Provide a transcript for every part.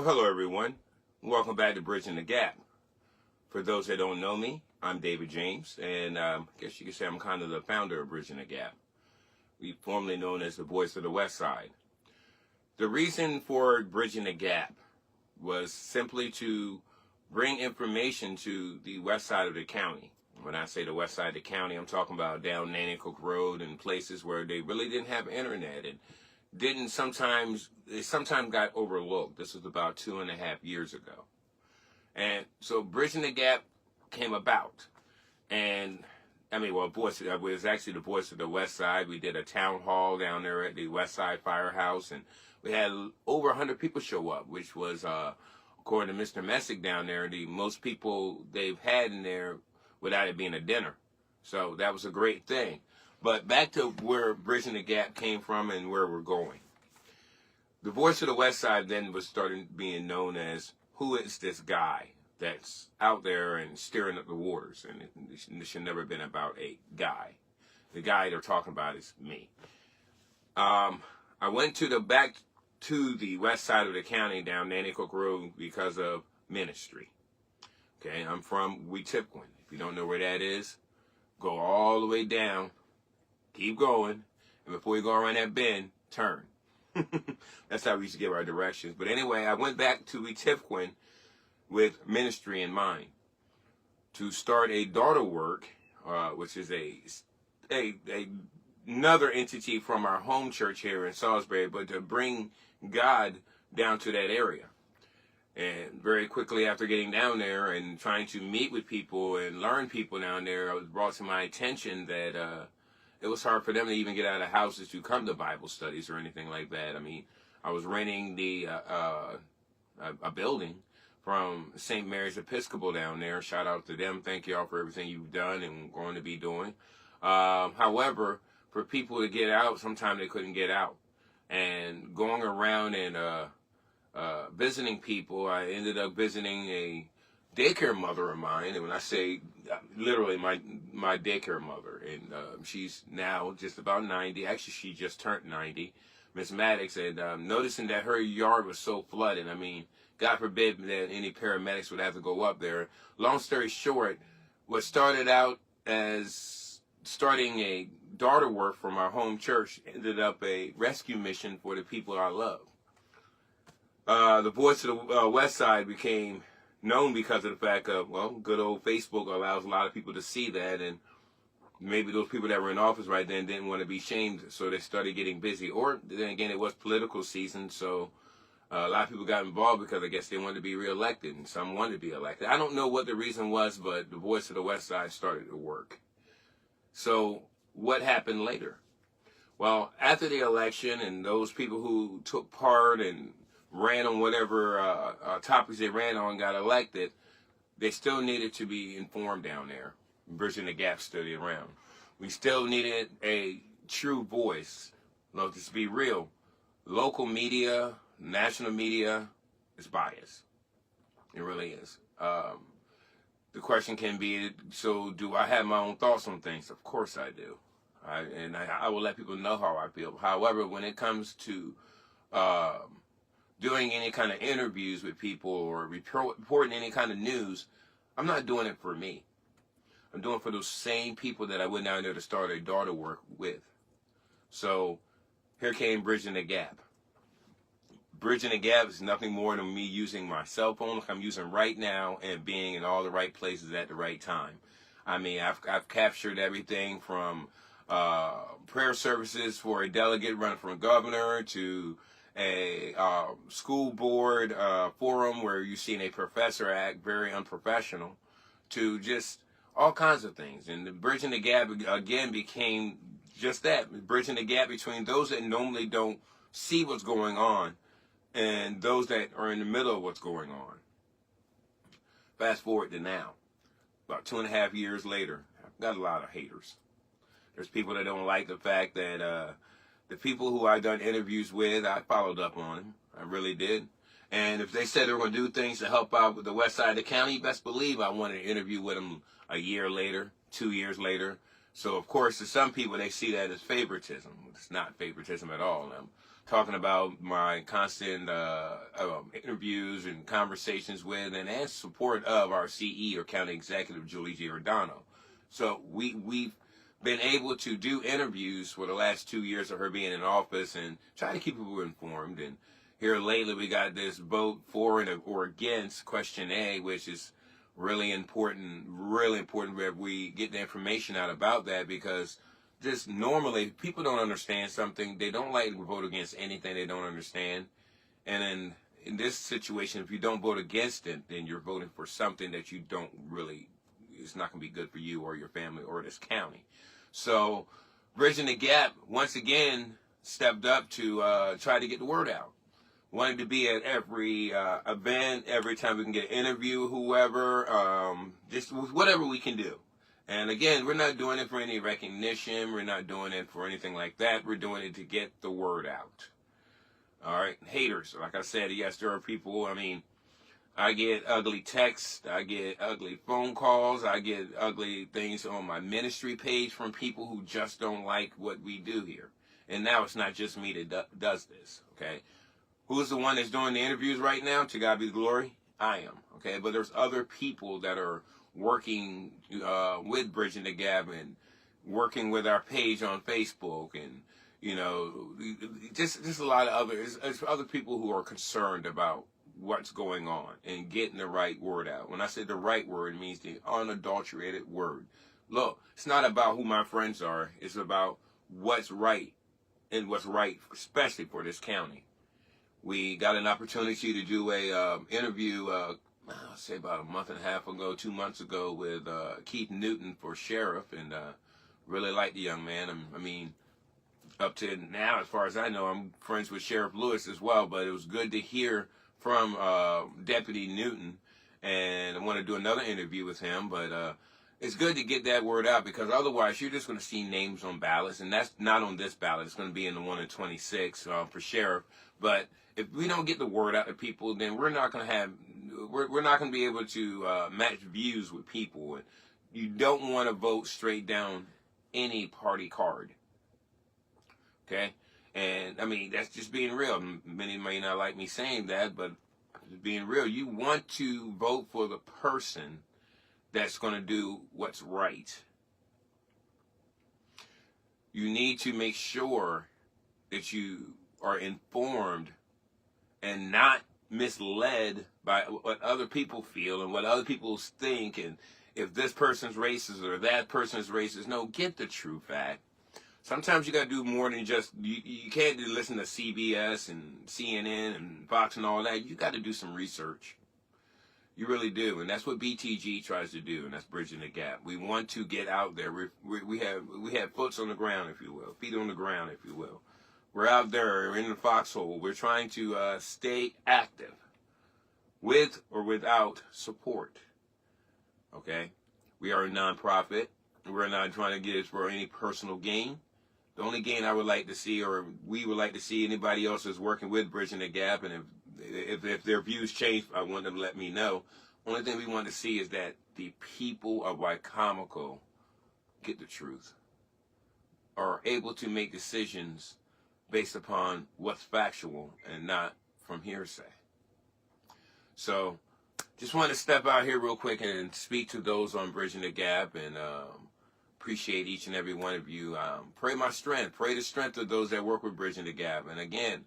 Well, hello everyone. Welcome back to Bridging the Gap. For those that don't know me, I'm David James, and I guess you could say I'm kind of the founder of Bridging the Gap. We formerly known as the Voice of the West Side. The reason for Bridging the Gap was simply to bring information to the west side of the county. When I say the west side of the county, I'm talking about down Nanticoke Road and places where they really didn't have internet and they sometimes got overlooked. This was about 2.5 years ago. And so Bridging the Gap came about. And it was actually the Voice of the West Side. We did a town hall down there at the West Side Firehouse, and we had over 100 people show up, which was, according to Mr. Messick down there, the most people they've had in there without it being a dinner. So that was a great thing. But back to where Bridging the Gap came from and where we're going. The Voice of the West Side then was starting being known as, who is this guy that's out there and stirring up the waters? And it should never have been about a guy. The guy they're talking about is me. I went back to the west side of the county down Nanticoke Road because of ministry. Okay, I'm from Weetipquin. If you don't know where that is, go all the way down. Keep going, and before you go around that bend, turn. That's how we used to give our directions. But anyway, I went back to Weetipquin with ministry in mind to start a daughter work, which is another entity from our home church here in Salisbury, but to bring God down to that area. And very quickly after getting down there and trying to meet with people and learn people down there, it was brought to my attention that it was hard for them to even get out of houses to come to Bible studies or anything like that. I mean, I was renting a building from St. Mary's Episcopal down there. Shout out to them. Thank you all for everything you've done and going to be doing. However, for people to get out, sometimes they couldn't get out. And going around and visiting people, I ended up visiting a daycare mother of mine, and when I say literally my daycare mother, and she's now just about 90. Actually, she just turned 90, Miss Maddox, and noticing that her yard was so flooded. I mean, God forbid that any paramedics would have to go up there. Long story short, what started out as starting a daughter work from our home church ended up a rescue mission for the people I love. The Voice of the West Side became known because of the fact of, well, good old Facebook allows a lot of people to see that, and maybe those people that were in office right then didn't want to be shamed, so they started getting busy. Or then again, it was political season, so a lot of people got involved because I guess they wanted to be reelected, and some wanted to be elected. I don't know what the reason was, but the Voice of the West Side started to work. So what happened later? Well, after the election and those people who took part and ran on whatever topics they ran on got elected, they still needed to be informed down there. Bridging the Gap stood around. We still needed a true voice. Let's be real. Local media, national media is biased. It really is. The question can be, so do I have my own thoughts on things? Of course I do. I will let people know how I feel. However, when it comes to doing any kind of interviews with people or reporting any kind of news, I'm not doing it for me. I'm doing it for those same people that I went down there to start a daughter work with. So here came Bridging the Gap. Bridging the Gap is nothing more than me using my cell phone like I'm using right now and being in all the right places at the right time. I mean, I've captured everything from prayer services for a delegate running for a governor to a school board forum where you've seen a professor act very unprofessional, to just all kinds of things. And the Bridging the Gap, again, became just that, bridging the gap between those that normally don't see what's going on and those that are in the middle of what's going on. Fast forward to now, about 2.5 years later, I've got a lot of haters. There's people that don't like the fact that the people who I've done interviews with, I followed up on them. I really did. And if they said they were going to do things to help out with the west side of the county, best believe I wanted to interview with them a year later, 2 years later. So, of course, to some people, they see that as favoritism. It's not favoritism at all. talking about my constant interviews and conversations with and support of our CE, or County Executive, Julie Giordano. So we've been able to do interviews for the last 2 years of her being in office and try to keep people informed. And here lately we got this vote for or against question A, which is really important that we get the information out about that, because just normally people don't understand something. They don't like to vote against anything they don't understand. And then in this situation, if you don't vote against it, then you're voting for something that you don't really, it's not going to be good for you or your family or this county. So Bridging the Gap, once again, stepped up to try to get the word out. Wanted to be at every event, every time we can get an interview, whoever, just whatever we can do. And again, we're not doing it for any recognition. We're not doing it for anything like that. We're doing it to get the word out. All right, haters. Like I said, yes, there are people. I mean, I get ugly texts. I get ugly phone calls. I get ugly things on my ministry page from people who just don't like what we do here. And now it's not just me that does this, okay? Who's the one that's doing the interviews right now? To God be the glory. I am, okay? But there's other people that are working with Bridging the Gap and working with our page on Facebook, and just a lot of other people who are concerned about what's going on and getting the right word out. When I say the right word, it means the unadulterated word. Look, it's not about who my friends are. It's about what's right, and what's right, especially for this county. We got an opportunity to do a interview, I'll say about a month and a half ago, 2 months ago, with Keith Newton for sheriff, and really like the young man. I mean, up to now, as far as I know, I'm friends with Sheriff Lewis as well, but it was good to hear from Deputy Newton, and I want to do another interview with him, but it's good to get that word out, because otherwise you're just going to see names on ballots, and that's not on this ballot. It's going to be in the one in 26 for sheriff. But if we don't get the word out to people, then we're not going to be able to match views with people. And you don't want to vote straight down any party card. Okay? And, I mean, that's just being real. Many may not like me saying that, but being real, you want to vote for the person that's going to do what's right. You need to make sure that you are informed and not misled by what other people feel and what other people think, and if this person's racist or that person's racist. No, get the true fact. Sometimes you got to do more than just, you can't listen to CBS and CNN and Fox and all that. You got to do some research. You really do, and that's what BTG tries to do, and that's Bridging the Gap. We want to get out there. We have foots on the ground, if you will, feet on the ground, if you will. We're out there in the foxhole. We're trying to stay active, with or without support. Okay, we are a nonprofit. We're not trying to get it for any personal gain. The only gain I would like to see, or we would like to see, anybody else that's working with Bridging the Gap, and if their views change, I want them to let me know. Only thing we want to see is that the people of Wicomico get the truth, are able to make decisions based upon what's factual and not from hearsay. So, just want to step out here real quick and speak to those on Bridging the Gap, and appreciate each and every one of you. Pray my strength. Pray the strength of those that work with Bridging the Gap. And again,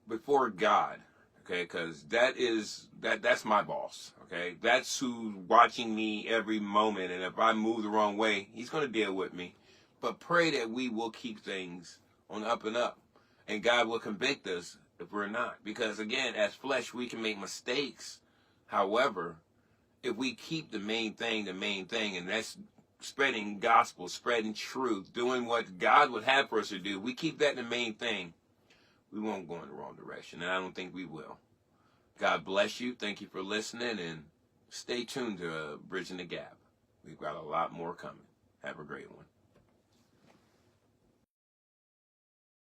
before God, okay, because that's my boss, okay? That's who's watching me every moment, and if I move the wrong way, he's going to deal with me. But pray that we will keep things on the up and up, and God will convict us if we're not. Because again, as flesh, we can make mistakes. However, if we keep the main thing, and that's spreading gospel, spreading truth, doing what God would have for us to do, we keep that the main thing, we won't go in the wrong direction, and I don't think we will. God bless you. Thank you for listening, and stay tuned to Bridging the Gap. We've got a lot more coming. Have a great one.